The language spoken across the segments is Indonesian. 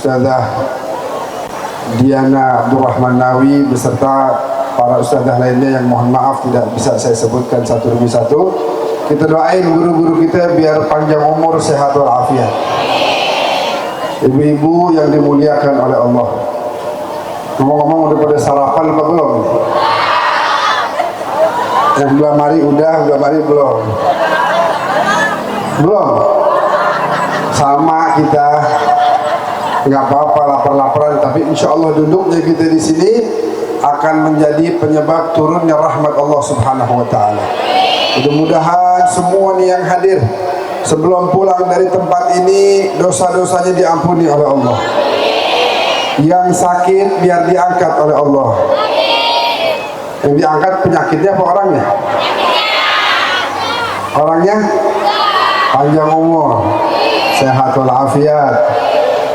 Ustazah Diana Abdurrahman Nawi beserta para ustazah lainnya yang mohon maaf tidak bisa saya sebutkan satu demi satu. Kita doain guru-guru kita biar panjang umur, sehat walafiat. Ibu-ibu yang dimuliakan oleh Allah, ngomong-ngomong udah pada sarapan apa belum? Yang belah mari udah, belah mari belum? Belum? Sama kita, nggak apa-apa lapar-laparan, tapi insya Allah duduknya kita di sini akan menjadi penyebab turunnya rahmat Allah Subhanahu Wa Taala. Mudah-mudahan semua nih yang hadir sebelum pulang dari tempat ini dosa-dosanya diampuni oleh Allah. Yang sakit biar diangkat oleh Allah. Yang diangkat penyakitnya apa orangnya? Orangnya panjang umur, sehat walafiat,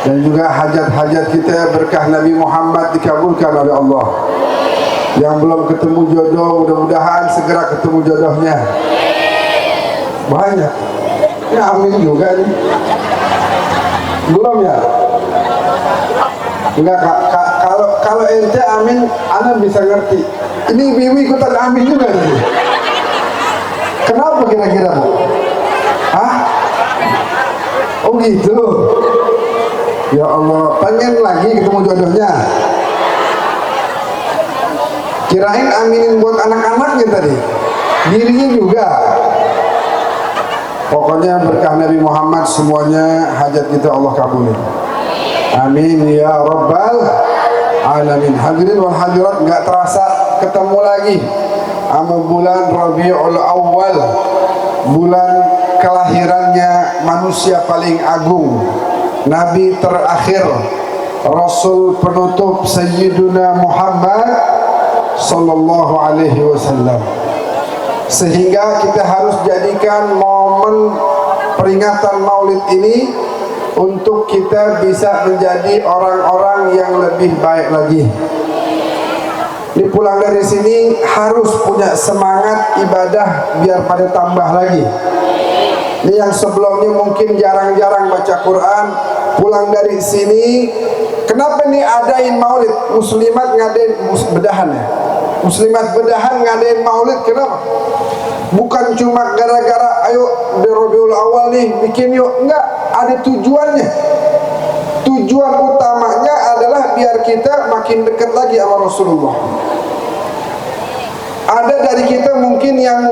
dan juga hajat-hajat kita berkah Nabi Muhammad dikabulkan oleh Allah. Yang belum ketemu jodoh mudah-mudahan segera ketemu jodohnya. Banyak. Ya amin juga nih. Belum ya? Enggak kak, kalau ente amin, ana bisa ngerti. Ini ibu ikutan amin juga nih. Kenapa kira-kira Bu? Hah? Oh gitu. Ya Allah, pengen lagi ketemu jodohnya. Kirain aminin buat anak-anaknya tadi, dirinya juga. Pokoknya berkah Nabi Muhammad semuanya hajat kita Allah kabulin. Amin ya Rabbal Alamin. Hadirin wal hadirat, nggak terasa ketemu lagi sama bulan Rabiul Awal, bulan kelahirannya manusia paling agung, Nabi terakhir, Rasul penutup Sayyiduna Muhammad Sallallahu Alaihi Wasallam. Sehingga kita harus jadikan momen peringatan Maulid ini untuk kita bisa menjadi orang-orang yang lebih baik lagi. Di pulang dari sini harus punya semangat ibadah biar pada tambah lagi. Ini yang sebelumnya mungkin jarang-jarang baca Quran, pulang dari sini, kenapa nih adain Maulid? Muslimat ngadain bedahan ya. Muslimat bedahan ngadain Maulid, kenapa? Bukan cuma gara-gara ayo di Rabiul Awal nih bikin yuk, enggak, ada tujuannya. Tujuan utamanya adalah biar kita makin dekat lagi sama Rasulullah. Ada dari kita mungkin yang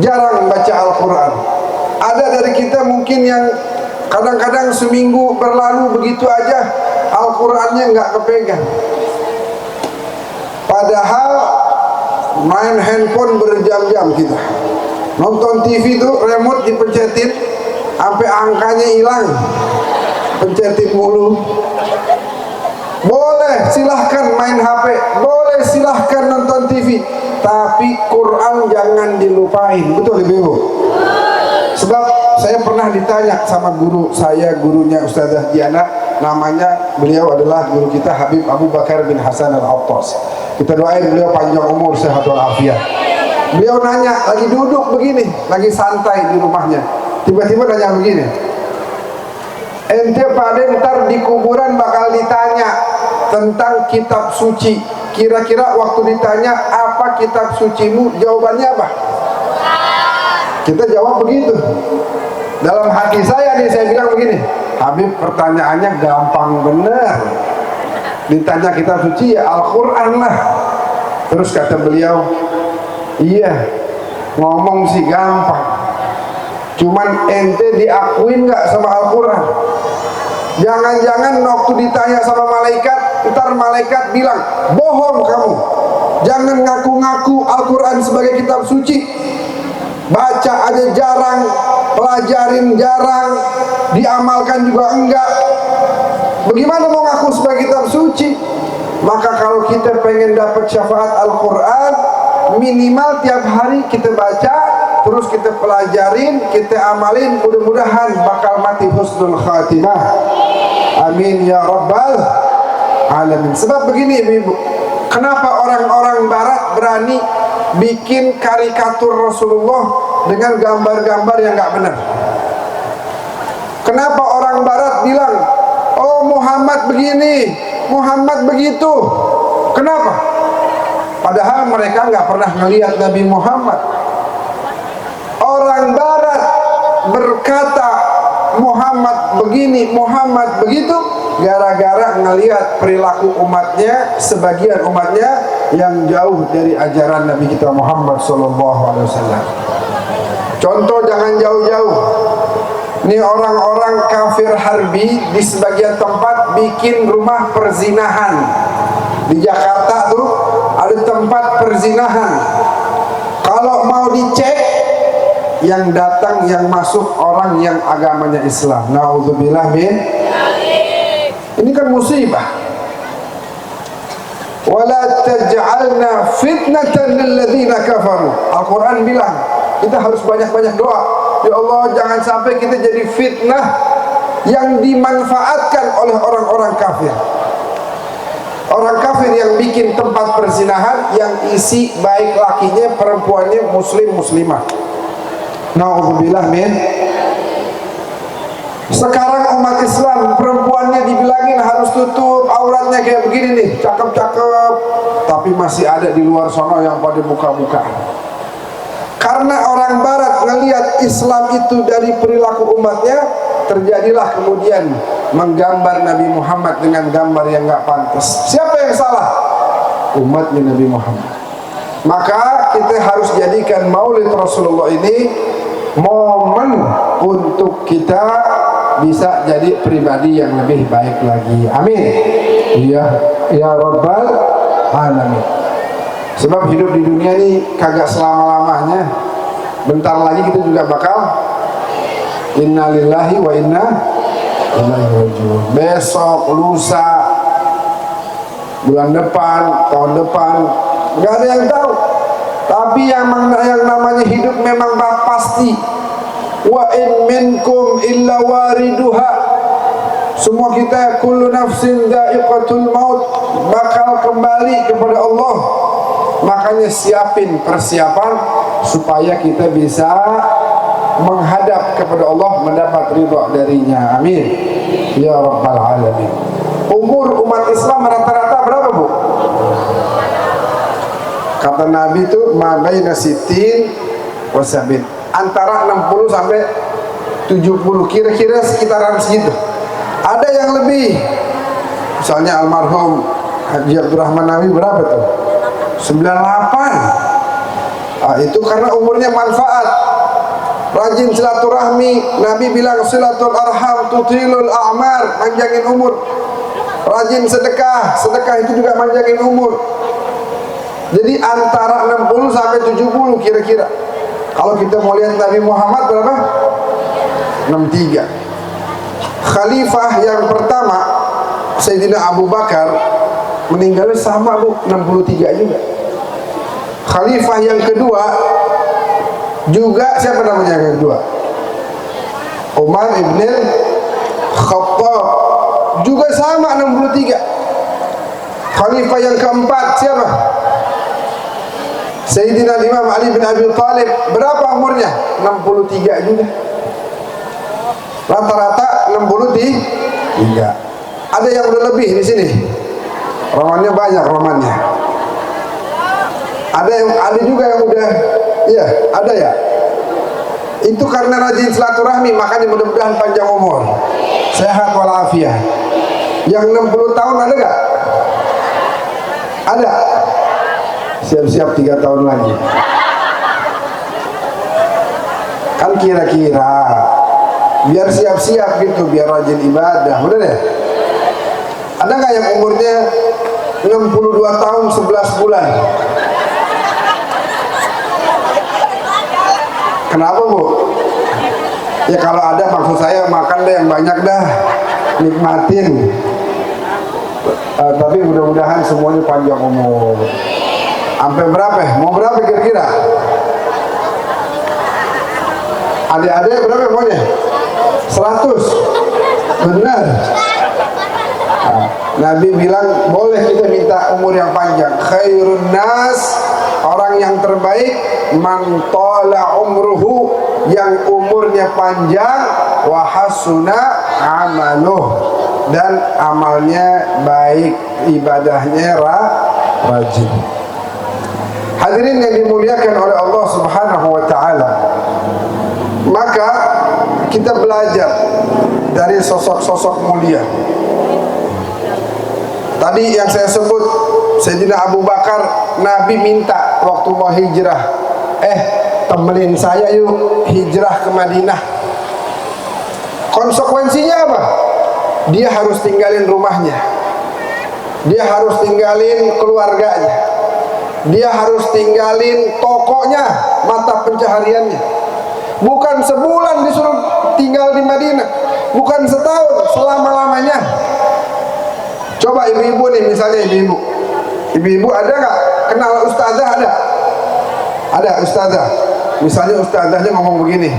jarang baca Al-Quran. Ada dari kita mungkin yang kadang-kadang seminggu berlalu begitu aja Al-Qurannya nggak kepegang. Padahal main handphone berjam-jam kita. Nonton TV itu remote dipencetin sampai angkanya hilang. Pencetin mulu. Boleh silahkan main HP, boleh silahkan nonton TV, tapi Quran jangan dilupain. Betul Ibu? Sebab saya pernah ditanya sama guru saya, gurunya Ustazah Diana, namanya beliau adalah guru kita Habib Abu Bakar bin Hasan Al-Attas. Kita doain beliau panjang umur, sehat walafiat. Beliau nanya, lagi duduk begini, lagi santai di rumahnya, tiba-tiba nanya begini, ente pada ntar di kuburan bakal ditanya tentang kitab suci, kira-kira waktu ditanya apa kitab sucimu, jawabannya apa? Kita jawab begitu. Dalam hati saya nih, saya bilang begini, Habib pertanyaannya gampang bener, ditanya kitab suci ya Al-Quran lah. Terus kata beliau, iya ngomong sih gampang, cuman ente diakuin gak sama Al-Quran? Jangan-jangan waktu ditanya sama malaikat, ntar malaikat bilang, bohong kamu, jangan ngaku-ngaku Al-Quran sebagai kitab suci, baca aja jarang, pelajarin jarang, diamalkan juga enggak, bagaimana mau ngaku sebagai kitab suci? Maka kalau kita pengen dapat syafaat Al-Quran, minimal tiap hari kita baca, terus kita pelajarin, kita amalin, mudah-mudahan bakal mati husnul khatimah. Amin ya Rabbal Alamin. Sebab begini Ibu, kenapa orang-orang barat berani bikin karikatur Rasulullah dengan gambar-gambar yang gak benar? Kenapa orang barat bilang oh Muhammad begini, Muhammad begitu. Kenapa? Padahal mereka nggak pernah melihat Nabi Muhammad. Orang Barat berkata Muhammad begini, Muhammad begitu, gara-gara ngelihat perilaku umatnya, sebagian umatnya yang jauh dari ajaran Nabi kita Muhammad SAW. Contoh jangan jauh-jauh. Ini orang-orang kafir harbi di sebagian tempat bikin rumah perzinahan. Di Jakarta tuh ada tempat perzinahan. Kalau mau dicek, yang datang, yang masuk orang yang agamanya Islam. Na'udzubillah min. Ini kan musibah. Wala taj'alna fitnatan lilladzina kafaru. Al-Quran bilang kita harus banyak-banyak doa. Ya Allah, jangan sampai kita jadi fitnah yang dimanfaatkan oleh orang-orang kafir. Orang kafir yang bikin tempat perzinahan yang isi baik lakinya, perempuannya muslim muslimah. Na'udzubillah min. Sekarang umat Islam perempuannya dibilangin harus tutup auratnya kayak begini nih, cakep-cakep, tapi masih ada di luar sana yang pada buka-buka. Karena orang Barat ngelihat Islam itu dari perilaku umatnya, terjadilah kemudian menggambar Nabi Muhammad dengan gambar yang nggak pantas. Siapa yang salah? Umatnya Nabi Muhammad. Maka kita harus jadikan Maulid Rasulullah ini momen untuk kita bisa jadi pribadi yang lebih baik lagi. Amin. Ya Rabbal Alamin. Sebab hidup di dunia ini kagak selama-lamanya. Bentar lagi kita juga bakal innalillahi wa inna ilaihi raji'un. Besok, lusa, bulan depan, tahun depan, nggak ada yang tahu. Tapi yang namanya hidup memang pasti. Wa in minkum illa wariduha. Semua kita kullu nafsin dha'iqatul maut, bakal kembali kepada Allah. Makanya siapin persiapan supaya kita bisa menghadap kepada Allah, mendapat ridha darinya. Amin. Ya Rabbal Alamin. Umur umat Islam rata-rata berapa, Bu? Kata Nabi itu ma baina sittin wa sab'in, antara 60 sampai 70, kira-kira sekitaran segitu. Ada yang lebih. Misalnya almarhum Haji Abdurrahman Nawawi berapa tuh? 98. Itu karena umurnya manfaat. Rajin silaturahmi. Nabi bilang silatul arham tutilul a'mar, manjangin umur. Rajin sedekah, sedekah itu juga manjangin umur. Jadi antara 60 sampai 70 kira-kira. Kalau kita mau lihat Nabi Muhammad berapa? 63. Khalifah yang pertama Sayyidina Abu Bakar meninggalnya sama, Bu, 63 juga. Khalifah yang kedua juga siapa namanya yang kedua? Umar ibn Khattab juga sama 63. Khalifah yang keempat siapa? Sayyidina Imam Ali bin Abi Thalib. Berapa umurnya? 63 juga. Rata-rata 63. Ada yang udah lebih di sini. Romannya banyak romannya. Ada juga yang udah, iya, ada ya. Itu karena rajin silaturahmi, makanya mudah-mudahan panjang umur, sehat walafiat. Yang 60 tahun ada gak? Ada. Siap-siap 3 tahun lagi. Kan kira-kira biar siap-siap gitu, biar rajin ibadah. Udah deh. Ada nggak yang umurnya 62 tahun 11 bulan? Kenapa, Bu? Ya kalau ada, maksud saya makan deh yang banyak dah, nikmatin. Tapi mudah-mudahan semuanya panjang umur. Sampai berapa? Mau berapa kira-kira? Adik-adik berapa maunya? 100. Benar. Nabi bilang boleh kita minta umur yang panjang. Khairun nas, orang yang terbaik, man tala umruhu, yang umurnya panjang, wa hasuna amaluh, dan amalnya baik, ibadahnya rajin. Hadirin yang dimuliakan oleh Allah Subhanahu wa taala, maka kita belajar dari sosok-sosok mulia. Tadi yang saya sebut Sayyidina Abu Bakar, Nabi minta waktu mau hijrah, temenin saya yuk hijrah ke Madinah. Konsekuensinya apa? Dia harus tinggalin rumahnya, dia harus tinggalin keluarganya, dia harus tinggalin tokonya, mata pencahariannya. Bukan sebulan disuruh tinggal di Madinah, bukan setahun, selama-lamanya. Coba ibu-ibu nih, misalnya ibu-ibu ada nggak kenal ustazah? Ada ustazah. Misalnya ustazahnya ngomong begini,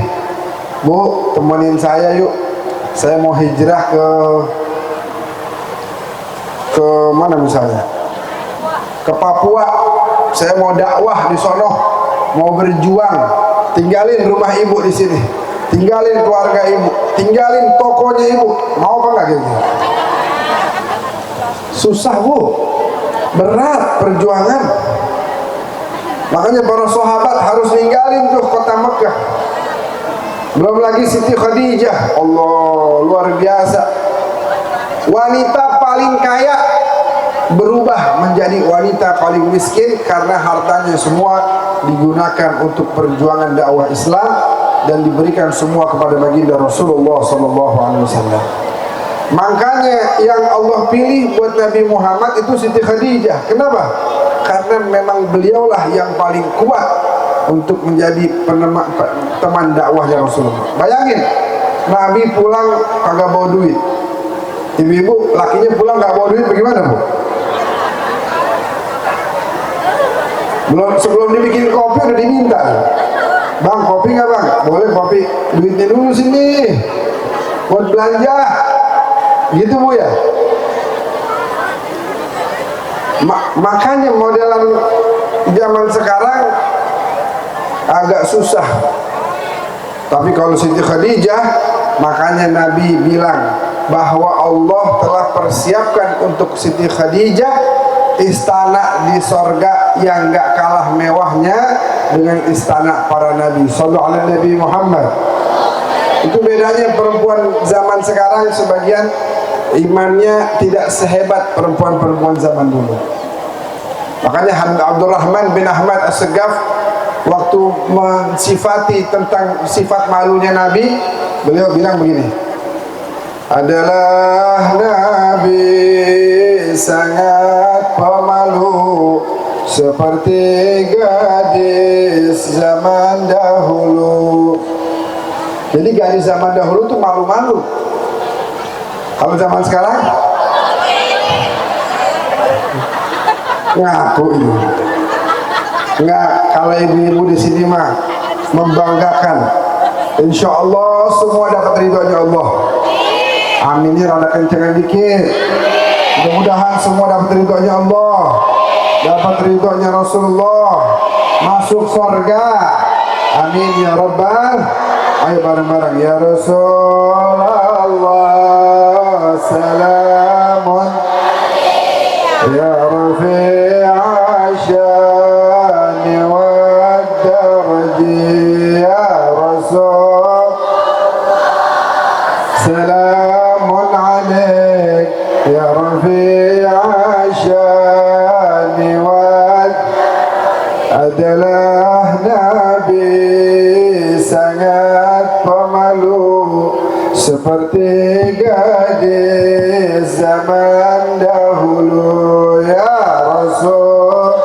Bu, temenin saya yuk, saya mau hijrah ke mana misalnya, ke Papua, saya mau dakwah di sono, mau berjuang, tinggalin rumah ibu di sini, tinggalin keluarga ibu, tinggalin tokonya ibu, mau apa nggak gitu? Susah Bu, berat perjuangan. Makanya para sahabat harus ninggalin tuh kota Mekah. Belum lagi Siti Khadijah, Allah, luar biasa. Wanita paling kaya berubah menjadi wanita paling miskin karena hartanya semua digunakan untuk perjuangan dakwah Islam dan diberikan semua kepada baginda Rasulullah SAW. Makanya yang Allah pilih buat Nabi Muhammad itu Siti Khadijah. Kenapa? Karena memang beliaulah yang paling kuat untuk menjadi teman dakwahnya Rasulullah. Bayangin, Nabi pulang kagak bawa duit. Ibu-ibu, lakinya pulang gak bawa duit, bagaimana Bu? Sebelum dibikin kopi udah diminta, Bang, kopi nggak Bang? Boleh kopi, duitnya dulu sini buat belanja. Gitu Bu ya. Makanya modelan zaman sekarang agak susah. Tapi kalau Siti Khadijah, makanya Nabi bilang bahwa Allah telah persiapkan untuk Siti Khadijah istana di sorga yang gak kalah mewahnya dengan istana para nabi. Sallallahu alaihi Nabi Muhammad. Itu bedanya perempuan zaman sekarang, sebagian imannya tidak sehebat perempuan-perempuan zaman dulu. Makanya Abdurrahman bin Ahmad As-Segaf waktu mensifati tentang sifat malunya Nabi, beliau bilang begini, adalah Nabi sangat pemalu seperti gadis zaman dahulu. Jadi gadis zaman dahulu tuh malu-malu. Kalau zaman sekarang ngaku ini. Nggak, kalau ibu-ibu di sini mah membanggakan. Insya Allah semua dapat ridhonya Allah. Aminnya rada kencengan dikit. Mudah-mudahan semua dapat ridhonya Allah, dapat ridhonya Rasulullah, masuk surga. Amin ya Rabbal. Ayo bareng-bareng ya Rasulullah, salamun ya Rafi'a syani wa darji ya Rasul, salamun alaik ya Rafi'a syani wa adalah Nabi sangat pemalu seperti gadis zaman dahulu ya Rasul.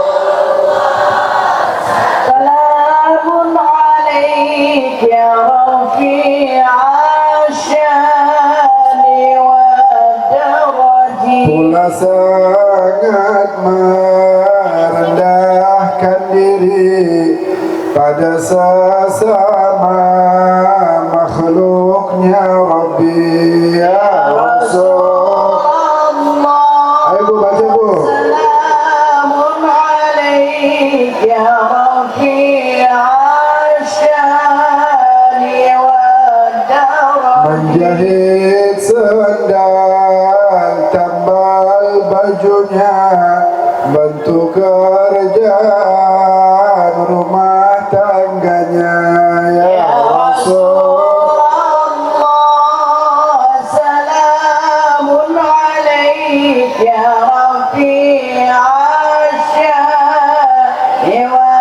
Salamun alaik ya Rafi'a syani wa daraji. Pula sangat merendahkan diri pada sesama makhluknya Rabbi ya Rasul. Ayo Bu, baca Bu. Salamun alaik ya Rafi'a syani wa daraji. Menjahit sendal bajunya, bantu kerjaan rumah tangganya. Ya Rasulullah, salamun alaik ya Rafi'a syai wa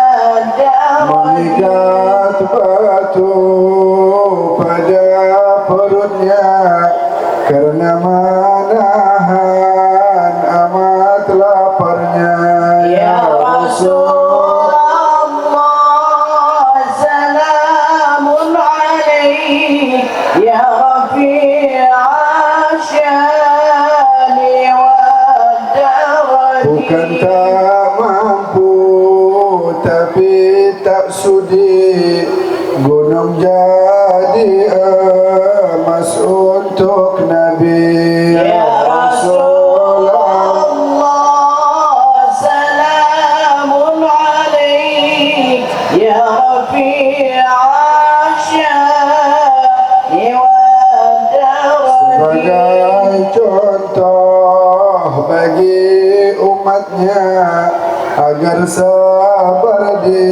darajat. mengikat batu pada perutnya karena menahan amat laparnya. Ya Rasulullah, salamun alaik ya Rafi'a syani wa darajat. Bukan tak mampu tapi tak sudi gunung jadi emas untuk Nabi. Ya Rasulullah, salamun alaik ya Rafi'a syani wa darajat. Sebagai contoh bagi umatnya agar sabar di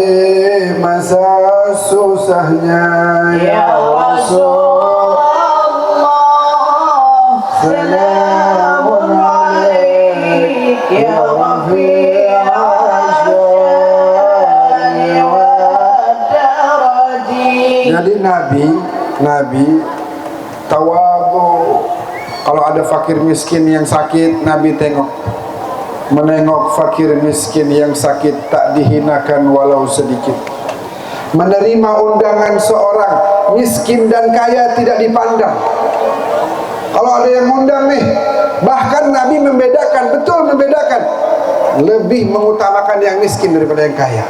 masa susahnya. Ya Rasulullah, salamun alaik ya Rafi'a syani wa darajat. Jadi Nabi tawadu. Kalau ada fakir miskin yang sakit, Nabi menengok fakir miskin yang sakit, tak dihinakan walau sedikit. Menerima undangan seorang miskin dan kaya tidak dipandang. Kalau ada yang undang nih, bahkan Nabi membedakan, betul membedakan, lebih mengutamakan yang miskin daripada yang kaya.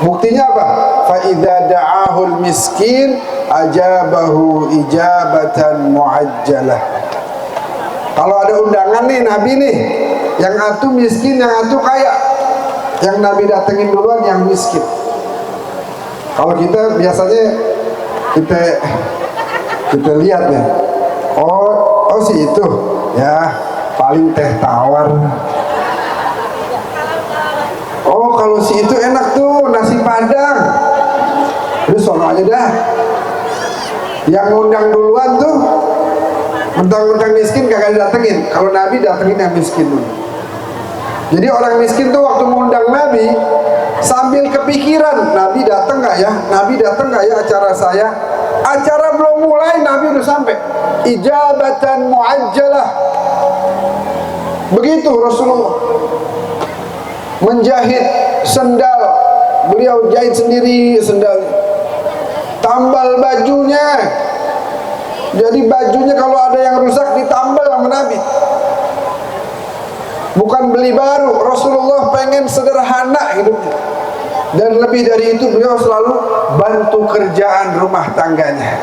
Buktinya apa? Fa idza da'ahul miskin ajabahu ijabatan muajjalah. Kalau ada undangan nih Nabi nih, yang atu miskin, yang atu kaya, yang Nabi datengin duluan yang miskin. Kalau kita biasanya kita lihat ya, oh si itu ya paling teh tawar. Oh kalau si itu enak tuh nasi padang, lu sono aja dah. Yang ngundang duluan tuh mentang-mentang miskin kagak didatengin. Kalau Nabi datengin yang miskin dulu. Jadi orang miskin tuh waktu ngundang Nabi sambil kepikiran, Nabi datang nggak ya? Nabi datang nggak ya acara saya? Acara belum mulai Nabi udah sampai. Ijabatan muajjalah. Begitu Rasulullah menjahit sendal, beliau jahit sendiri sendal, tambal bajunya. Jadi bajunya kalau ada yang rusak ditambal sama Nabi, bukan beli baru. Rasulullah pengen sederhana hidupnya, dan lebih dari itu beliau selalu bantu kerjaan rumah tangganya.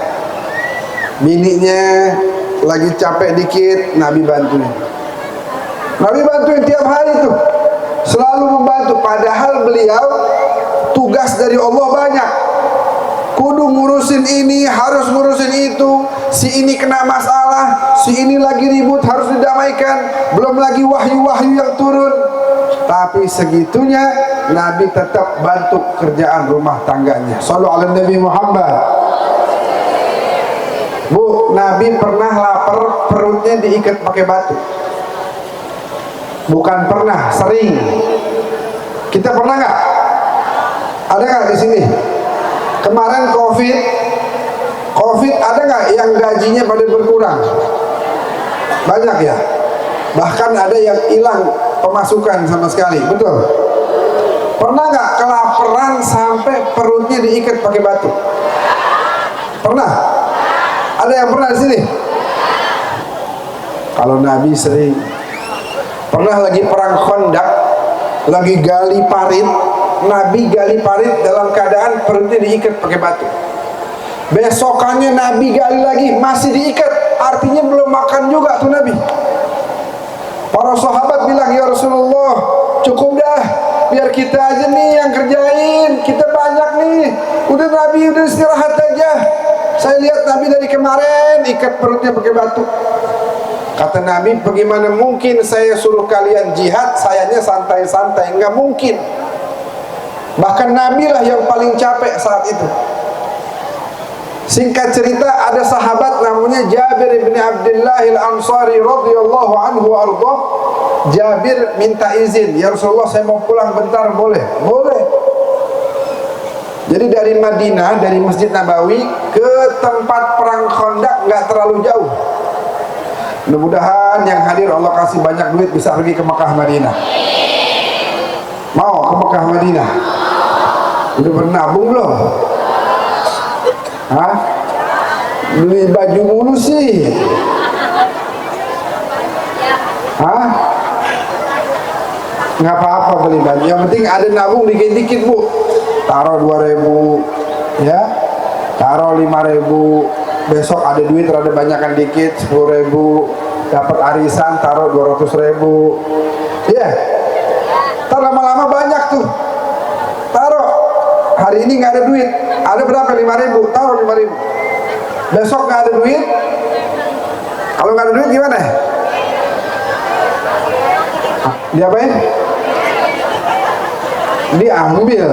Bininya lagi capek dikit, Nabi bantuin. Nabi bantuin tiap hari tuh, selalu membantu. Padahal beliau tugas dari Allah banyak, kudu ngurusin ini, harus ngurusin itu. Si ini kena masalah, si ini lagi ribut, harus didamaikan. Belum lagi wahyu-wahyu yang turun. Tapi segitunya Nabi tetap bantu kerjaan rumah tangganya. Shallu ala Nabi Muhammad. Bu, Nabi pernah lapar, perutnya diikat pakai batu. Bukan pernah, sering. Kita pernah nggak? Ada nggak di sini? Kemarin COVID ada nggak yang gajinya pada berkurang? Banyak ya. Bahkan ada yang hilang pemasukan sama sekali, betul? Pernah nggak kelaparan sampai perutnya diikat pakai batu? Pernah? Ada yang pernah di sini? Kalau Nabi sering. Pernah lagi perang Khandaq, lagi gali parit, Nabi gali parit dalam keadaan perutnya diikat pakai batu. Besokannya Nabi gali lagi, masih diikat, artinya belum makan juga tuh Nabi. Para sahabat bilang, ya Rasulullah, cukup dah, biar kita aja nih yang kerjain, kita banyak nih. Udah Nabi, udah istirahat aja. Saya lihat Nabi dari kemarin ikat perutnya pakai batu. Kata Nabi, bagaimana mungkin saya suruh kalian jihad, sayanya santai-santai? Enggak mungkin. Bahkan Nabi lah yang paling capek saat itu. Singkat cerita, ada sahabat namanya Jabir bin Abdullah al-Ansari radhiyallahu anhu arda. Jabir minta izin, ya Rasulullah, saya mau pulang bentar, boleh? Boleh. Jadi dari Madinah, dari Masjid Nabawi ke tempat perang Khandaq nggak terlalu jauh. Mudah-mudahan yang hadir Allah kasih banyak duit bisa pergi ke Mekah Madinah. Mau ke Mekah Madinah? Udah bernabung belum? Hah? Beli baju mulu sih. Hah? Nggak apa-apa beli baju. Yang penting ada nabung dikit-dikit, Bu. Taruh 2.000, ya. Taruh 5.000. Besok ada duit rada banyakan dikit, 10.000. Dapat arisan, taruh 200.000. Ya. Ntar lama-lama banyak tuh. Taruh. Hari ini nggak ada duit. Ada berapa? 5.000. Taruh 5.000. Besok nggak ada duit. Kalau nggak ada duit gimana? Diapain? Diambil.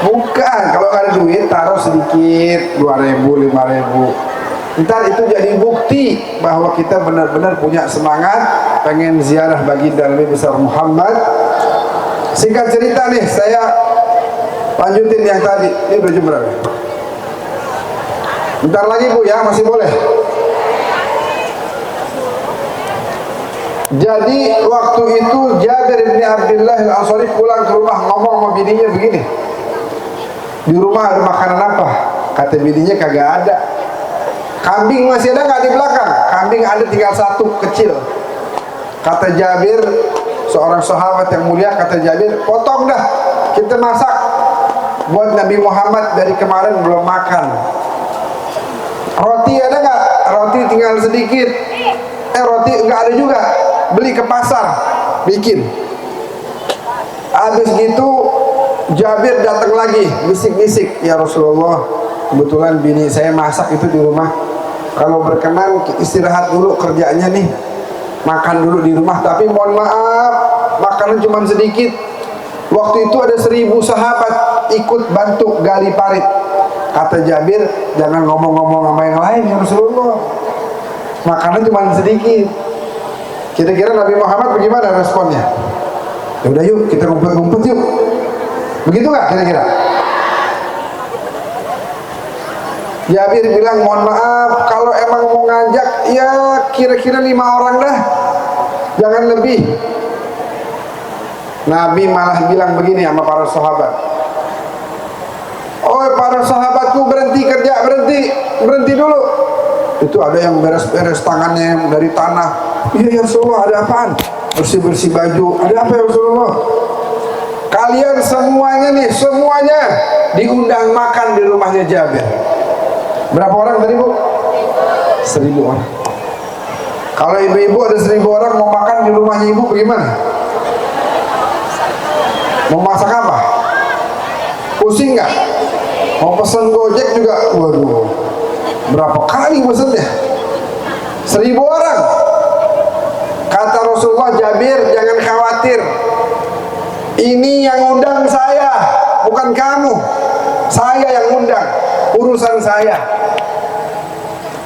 Bukan, kalau nggak ada duit taruh sedikit, 2.000, 5.000. Ntar itu jadi bukti bahwa kita benar-benar punya semangat pengen ziarah baginda Nabi besar Muhammad. Singkat cerita nih, saya lanjutin yang tadi. Ini udah jam berapa? Bentar lagi Bu ya, masih boleh. Jadi waktu itu Jabir bin Abdullah al-Ansari pulang ke rumah, ngomong sama bininya begini, di rumah ada makanan apa? Kata bininya, kagak ada. Kambing masih ada nggak di belakang? Kambing ada, tinggal satu kecil. Kata Jabir, seorang sahabat yang mulia, kata Jabir, potong dah, kita masak buat Nabi Muhammad, dari kemarin belum makan. Roti ada nggak? Roti tinggal sedikit. Roti nggak ada juga, beli ke pasar, bikin. Habis gitu Jabir datang lagi, bisik-bisik, ya Rasulullah, kebetulan bini saya masak itu di rumah. Kalau berkenan istirahat dulu kerjanya nih, makan dulu di rumah. Tapi mohon maaf, makanan cuma sedikit. Waktu itu ada 1.000 sahabat ikut bantu gali parit. Kata Jabir, jangan ngomong-ngomong sama yang lain ya Rasulullah, makanan cuma sedikit. Kira-kira Nabi Muhammad bagaimana responnya? Ya udah yuk, kita ngumpet-ngumpet yuk. Begitu nggak kira-kira? Jabir bilang, mohon maaf, kalau emang mau ngajak, ya kira-kira 5 orang dah, jangan lebih. Nabi malah bilang begini sama para sahabat, oh para sahabatku, berhenti kerja, berhenti dulu. Itu ada yang beres-beres tangannya dari tanah. Iya ya Rasulullah, ada apaan? Bersih-bersih baju. Ada apa ya Rasulullah? Kalian semuanya nih, semuanya diundang makan di rumahnya Jabir. Berapa orang tadi Bu? 1.000 orang. Kalau ibu-ibu ada 1.000 orang mau makan di rumahnya ibu, bagaimana? Mau masak apa? Pusing nggak? Mau pesen Gojek juga? Waduh, berapa kali pesennya? 1.000 orang. Kata Rasulullah, Jabir, jangan khawatir, ini yang undang saya, bukan kamu. Saya yang undang, urusan saya.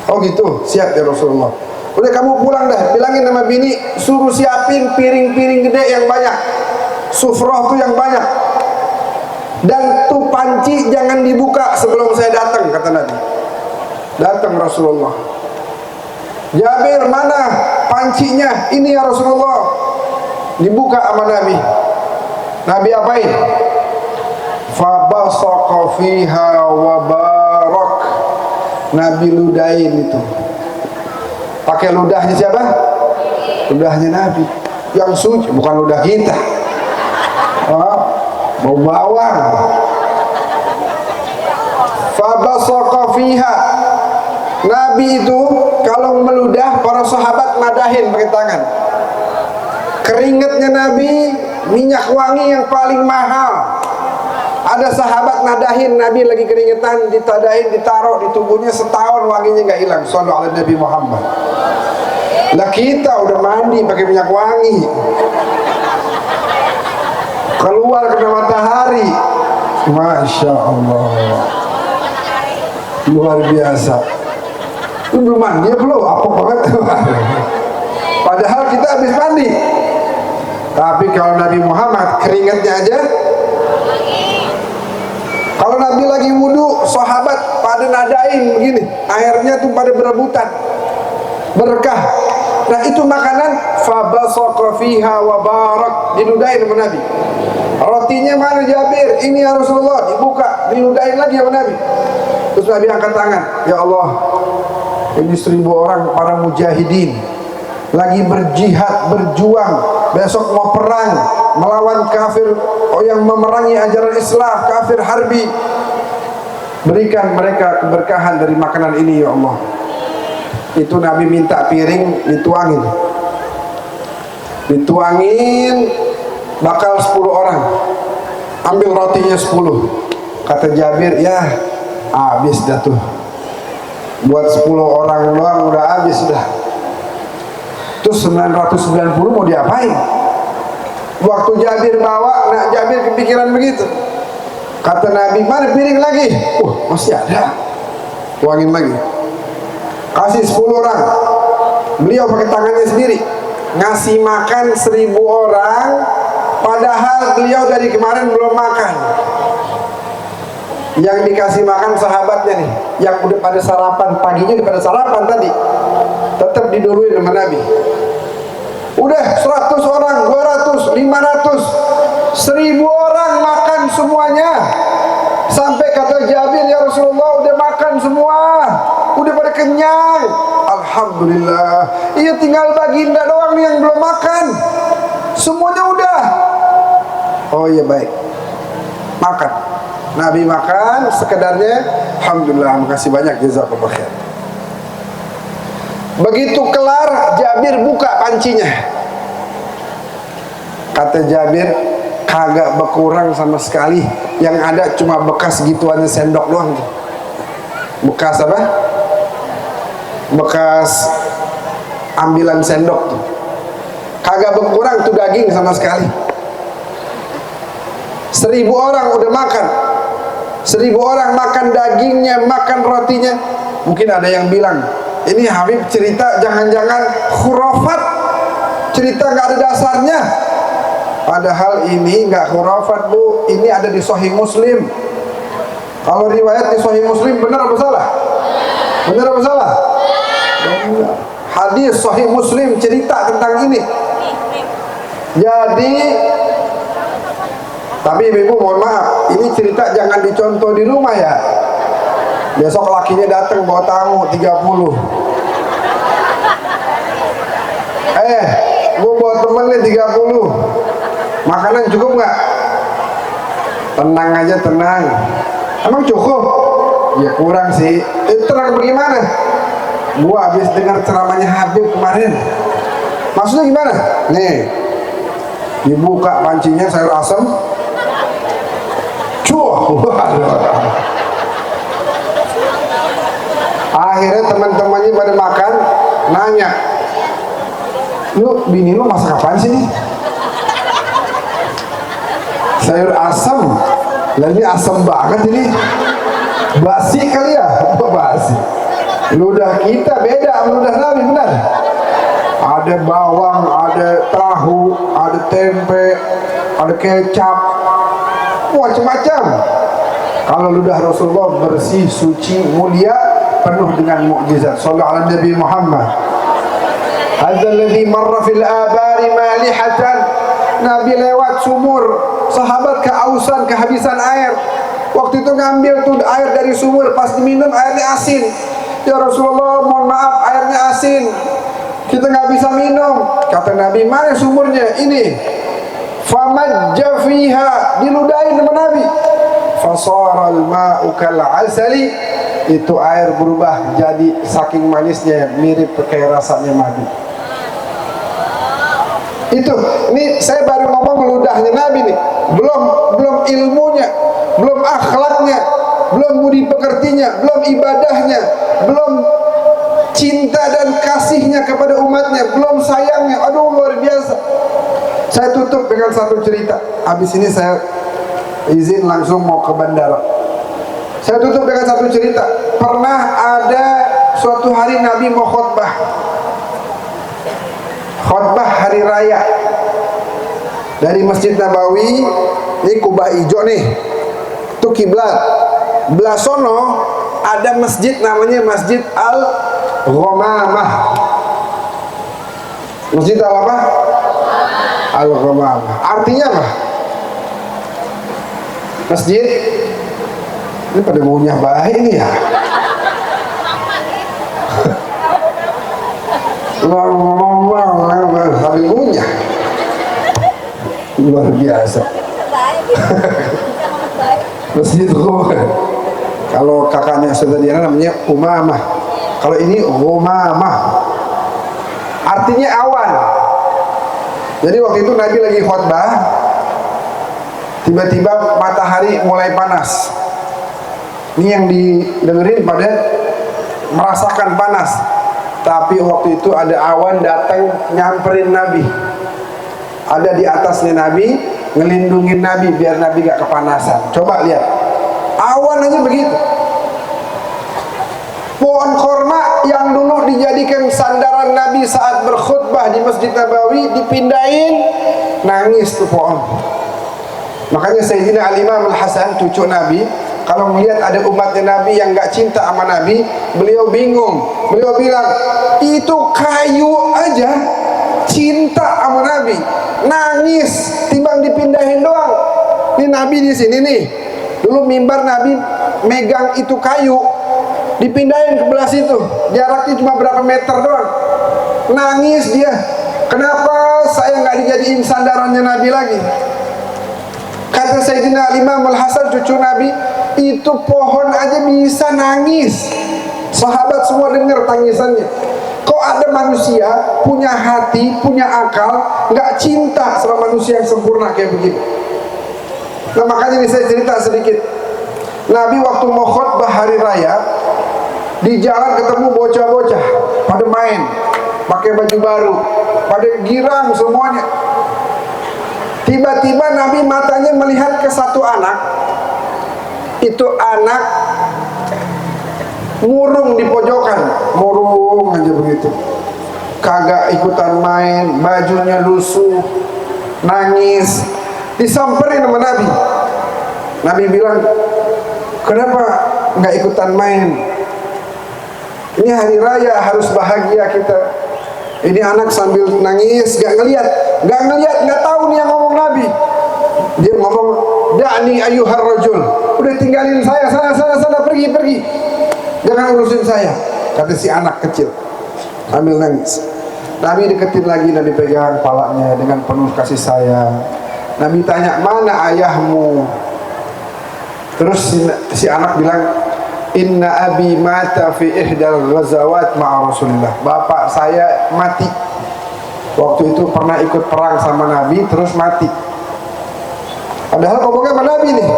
Oh gitu, siap ya Rasulullah. Udah kamu pulang dah, bilangin sama bini, suruh siapin piring-piring gede yang banyak, sufroh tuh yang banyak. Dan tuh panci jangan dibuka sebelum saya datang, kata Nabi. Datang Rasulullah. Jabir, mana pancinya? Ini ya Rasulullah. Dibuka sama Nabi. Nabi apain? Fabasaqa fiha wa barak. Nabi ludahin itu. Pakai ludahnya siapa? Ludahnya Nabi. Yang suci, bukan ludah kita. Mau bawang. Fabasaqa fiha. Nabi itu kalau meludah, para sahabat nadahin pakai tangan. Keringetnya Nabi minyak wangi yang paling mahal. Ada sahabat nadahin, Nabi lagi keringetan, ditadahin, ditaruh di tubuhnya setahun wanginya nggak hilang. Shallallahu ala Nabi Muhammad. Lah kita udah mandi pakai minyak wangi, keluar kena matahari, Masya Allah, luar biasa. Lu belum mandi ya belum? Apa banget? Padahal kita habis mandi. Tapi kalau Nabi Muhammad keringatnya aja. Kalau Nabi lagi wudhu, sahabat pada nadain begini, airnya tuh pada berebutan, berkah. Nah itu makanan, fabasaqa fiha wa barak, diludahin sama Nabi. Rotinya mana Jabir? Ini ya Rasulullah, dibuka, diludahin lagi sama Nabi. Terus Nabi angkat tangan, ya Allah, ini 1000 orang para mujahidin lagi berjihad, berjuang, besok mau perang melawan kafir, yang memerangi ajaran Islam, kafir harbi. Berikan mereka keberkahan dari makanan ini ya Allah. Itu Nabi minta piring dituangin, bakal 10 orang, ambil rotinya 10. Kata Jabir, ya habis dah tuh, buat 10 orang doang udah habis dah. Terus 990 mau diapain? Waktu Jabir bawa, nak Jabir kepikiran begitu. Kata Nabi, mana piring lagi? Masih ada. Tuangin lagi. Kasih 10 orang. Beliau pakai tangannya sendiri ngasih makan 1000 orang, padahal beliau dari kemarin belum makan. Yang dikasih makan sahabatnya nih, yang udah pada sarapan, paginya udah pada sarapan tadi, tetap diduluin sama Nabi. Udah 100 orang, 200, 500, 1000 orang makan semuanya. Sampai kata Jabir, ya Rasulullah udah makan semua, udah pada kenyang. Alhamdulillah. Iya, tinggal baginda doang nih yang belum makan. Semuanya udah. Oh iya baik, makan. Nabi makan sekedarnya. Alhamdulillah, makasih banyak, jazakallah khair. Begitu kelar, Jabir buka pancinya. Kata Jabir, kagak berkurang sama sekali. Yang ada cuma bekas gituannya sendok doang tuh. Bekas apa? Bekas ambilan sendok tuh. Kagak berkurang tuh daging sama sekali. 1000 orang udah makan. 1000 orang makan dagingnya, makan rotinya. Mungkin ada yang bilang, ini Habib cerita jangan-jangan khurafat, cerita nggak ada dasarnya. Padahal ini nggak khurafat bu, ini ada di Sahih Muslim. Kalau riwayat di Sahih Muslim benar apa salah? Benar apa salah? Benar. Hadis Sahih Muslim cerita tentang ini. Jadi, tapi ibu mohon maaf, ini cerita jangan dicontoh di rumah ya. Besok lakinya datang bawa tamu 30. Gue bawa temen nih 30. Makanan cukup nggak? Tenang aja, tenang. Emang cukup? Ya kurang sih. Tenang bagaimana? Gua habis dengar ceramahnya Habib kemarin. Maksudnya gimana? Nih, dibuka pancinya sayur asem. Akhirnya teman-temannya pada makan, nanya, lu bini lu masak apaan sih nih? Sayur asem. Lah ini asem banget ini. Basi kali ya? Basi. Ludah kita beda sama ludah Nabi, benar? Ada bawang, ada tahu, ada tempe, ada kecap, macam-macam. Kalau ludah Rasulullah bersih, suci, mulia, penuh dengan mukjizat. Sallallahu alaihi Nabi Muhammad. Hadzal ladzi marra fil abari malihatan. Nabi lewat sumur, sahabat kehausan, kehabisan air. Waktu itu ngambil tuh air dari sumur, pas diminum airnya asin. Ya Rasulullah, mohon maaf airnya asin, kita nggak bisa minum. Kata Nabi, mana sumurnya? Ini. Famajja fiha, diludahin sama Nabi. Fasaral ma'u kal asali, itu air berubah jadi saking manisnya mirip kayak rasanya madu. Itu, ini saya baru ngomong ludahnya Nabi nih, belum ilmunya, belum akhlaknya, belum budi pekertinya, belum ibadahnya, belum cinta dan kasihnya kepada umatnya, belum sayangnya. Aduh, luar biasa. Saya tutup dengan satu cerita. Habis ini saya izin langsung mau ke bandara. Saya tutup dengan satu cerita. Pernah ada suatu hari Nabi mau khutbah hari raya dari Masjid Nabawi. Ini kubah hijau nih, itu kiblat. Belah sono ada masjid namanya Masjid Al-Ghamamah. Masjid apa? Al-Ghamamah. Artinya apa? Masjid. Ini pada maunya baik nih ya. Sambil ngunyah. Luar biasa. Masjid Ghamamah. Kalau kakaknya Saudara Diana namanya Umamah. Kalau ini Ghamamah. Artinya awan. Jadi waktu itu Nabi lagi khutbah, tiba-tiba matahari mulai panas. Ini yang didengerin pada merasakan panas. Tapi waktu itu ada awan datang nyamperin Nabi. Ada di atasnya Nabi, ngelindungin Nabi biar Nabi gak kepanasan. Coba lihat, awan aja begitu. Pohon korma yang dulu dijadikan sandaran Nabi saat berkhutbah di Masjid Nabawi dipindahin, nangis tuh pohon. Makanya Sayyidina Al-Imam Al-Hasan, cucu Nabi, kalau melihat ada umatnya Nabi yang gak cinta sama Nabi, beliau bingung. Beliau bilang, itu kayu aja cinta sama Nabi, nangis timbang dipindahin doang. Ini Nabi di sini nih, dulu mimbar Nabi megang itu kayu, dipindahin ke belah situ, jaraknya cuma berapa meter doang. Nangis dia, kenapa saya nggak dijadiin sandarannya Nabi lagi? Kata Sayyidina Imam Al-Hasan, cucu Nabi, itu pohon aja bisa nangis. Sahabat semua dengar tangisannya. Kok ada manusia punya hati, punya akal, nggak cinta sama manusia yang sempurna kayak begitu? Nah makanya ini saya cerita sedikit. Nabi waktu mau khutbah hari raya, di jalan ketemu bocah-bocah pada main, pakai baju baru, pada girang semuanya. Tiba-tiba Nabi matanya melihat ke satu anak. Itu anak murung di pojokan, murung aja begitu, kagak ikutan main, bajunya lusuh, nangis. Disamperin sama Nabi. Nabi bilang, kenapa nggak ikutan main? Ini hari raya, harus bahagia kita. Ini anak sambil nangis, nggak ngelihat, nggak tahu nih yang ngomong Nabi. Dia ngomong, da'ni ayyuhar rajul, udah tinggalin saya, sana pergi, jangan urusin saya. Kata si anak kecil sambil nangis. Nabi deketin lagi dan dipegang kepalanya dengan penuh kasih sayang. Nabi tanya, mana ayahmu? Terus si anak bilang, inna abi mata fi ihdal ghazawat ma'a Rasulillah. Bapak saya mati. Waktu itu pernah ikut perang sama Nabi, terus mati. Padahal ngomongnya sama Nabi nih,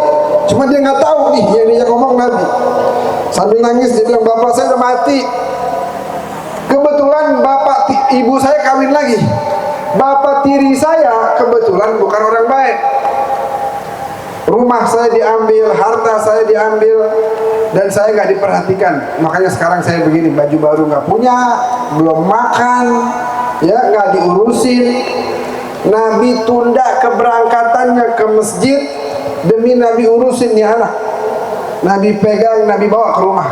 cuma dia nggak tahu nih yang dia ngomong Nabi. Sambil nangis dia bilang, bapak saya udah mati. Kebetulan ibu saya kawin lagi. Bapak tiri saya kebetulan bukan orang baik. Rumah saya diambil, harta saya diambil, dan saya nggak diperhatikan. Makanya sekarang saya begini, baju baru nggak punya, belum makan, ya nggak diurusin. Nabi tunda keberangkatannya ke masjid demi Nabi urusin nih anak. Nabi pegang, Nabi bawa ke rumah.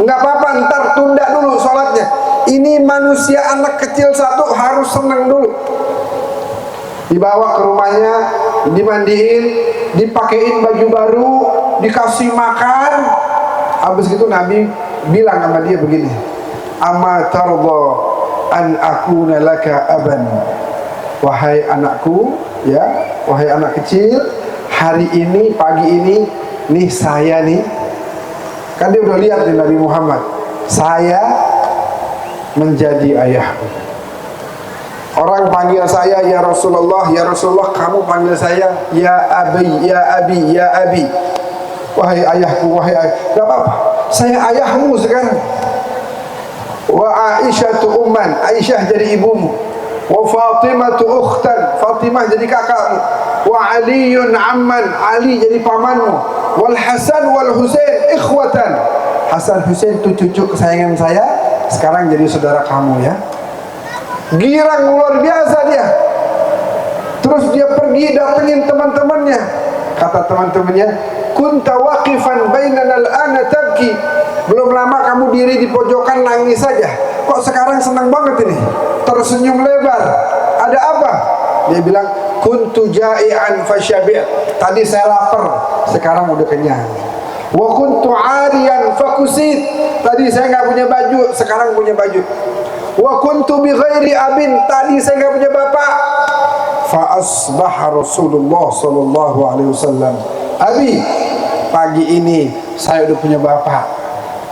Nggak apa-apa, ntar tunda dulu sholatnya. Ini manusia anak kecil satu harus senang dulu. Dibawa ke rumahnya, dimandiin, dipakein baju baru, dikasih makan. Habis itu Nabi bilang sama dia begini, amma tarda an akuna laka aban. Wahai anakku, ya, wahai anak kecil, hari ini, pagi ini, nih saya nih, kan dia udah lihat nih Nabi Muhammad, saya menjadi ayahku. Orang panggil saya ya Rasulullah, kamu panggil saya ya abi, ya abi, ya abi. Wahai ayahku, wahai ayah. Gak apa-apa, saya ayahmu sekarang. wa Aisyatu umman, Aisyah jadi ibumu, wa Fatimatu ukhtan, Fatimah jadi kakakmu, wa Aliyun amman, Ali jadi pamanmu, wal Hasan wal Husain ikhwatan, Hasan Husain itu cucu kesayangan saya, sekarang jadi saudara kamu ya. Girang luar biasa dia. Terus dia pergi datengin teman-temannya. Kata teman-temannya, kunta waqifan bainana al-ana tabki. Belum lama kamu diri di pojokan nangis saja. Kok sekarang senang banget ini? Tersenyum lebar. Ada apa? Dia bilang, kuntu ja'ian fasyabi'. Tadi saya lapar, sekarang udah kenyang. Wa kuntu 'ariyan fakusit. Tadi saya nggak punya baju, sekarang punya baju. Wa kuntu bi ghairi abin. Tadi saya nggak punya bapak. Fa asbaha Rasulullah sallallahu alaihi wasallam. Abi, pagi ini saya udah punya bapak.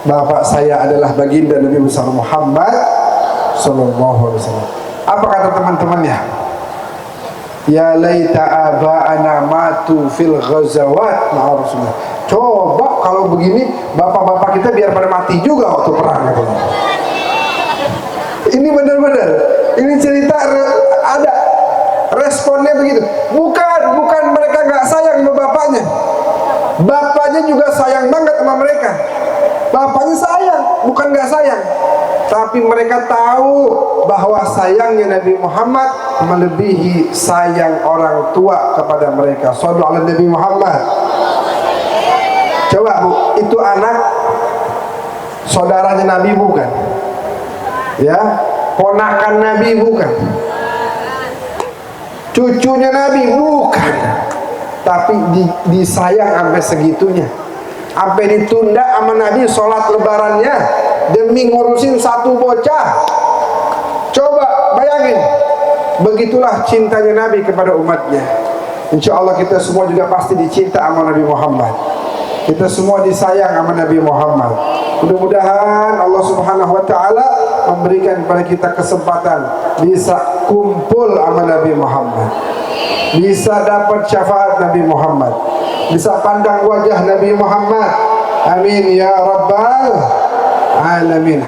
Bapak saya adalah baginda Nabi besar Muhammad sallallahu alaihi wasallam. Apa kata teman-temannya? Ya laita aba'ana matu fil ghazawat ma'a Rasulullah. Coba kalau begini bapak-bapak kita biar pada mati juga waktu perang katanya. Ini benar-benar, ini cerita ada responnya begitu. Bukan mereka nggak sayang sama bapaknya. Bapaknya juga sayang banget sama mereka. Bapaknya sayang, bukan nggak sayang. Tapi mereka tahu bahwa sayangnya Nabi Muhammad melebihi sayang orang tua kepada mereka. Shallu ala Nabi Muhammad. Coba Bu, itu anak saudaranya Nabi bukan? Ya, ponakan Nabi bukan? Cucunya Nabi bukan? Tapi disayang sampai segitunya, sampai ditunda sama Nabi sholat lebarannya demi ngurusin satu bocah. Coba bayangin, begitulah cintanya Nabi kepada umatnya. Insya Allah kita semua juga pasti dicinta sama Nabi Muhammad. Kita semua disayang sama Nabi Muhammad. Mudah-mudahan Allah Subhanahu wa ta'ala memberikan kepada kita kesempatan bisa kumpul sama Nabi Muhammad, bisa dapat syafaat Nabi Muhammad, bisa pandang wajah Nabi Muhammad. Amin ya rabbal alamin.